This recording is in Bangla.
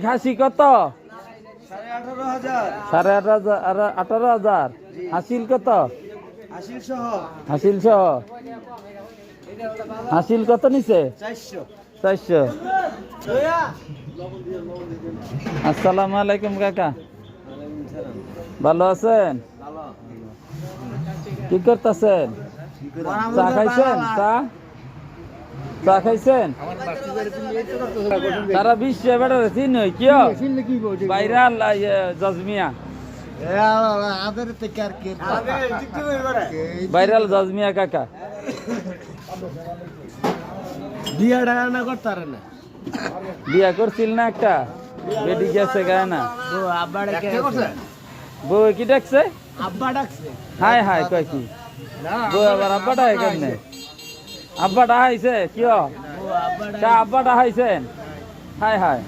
খাসি কত? 18,000। হাসিল কত? হাসিল সহ হাসিল কত নিছে? 400। আসসালামু আলাইকুম কাকা, ভালো আছেন? কি করতেছেন? চা খাইছেন? চা খাইছেন? তারা বিশ্ব বেড়ারে চিন কি ভাইরাল জজমিয়া, ভাইরাল জজমিয়া কাকা। বিয়া করছিল না একটা বেডি গেছে গায়ে না, বউ কি ডাকছে? হাই হাই কয় কি বউ আবার আব্বা ডাকে কেমনে? আব্বা ডাহাইছে কিয়? আব্বা ডাহাইছেন? High high.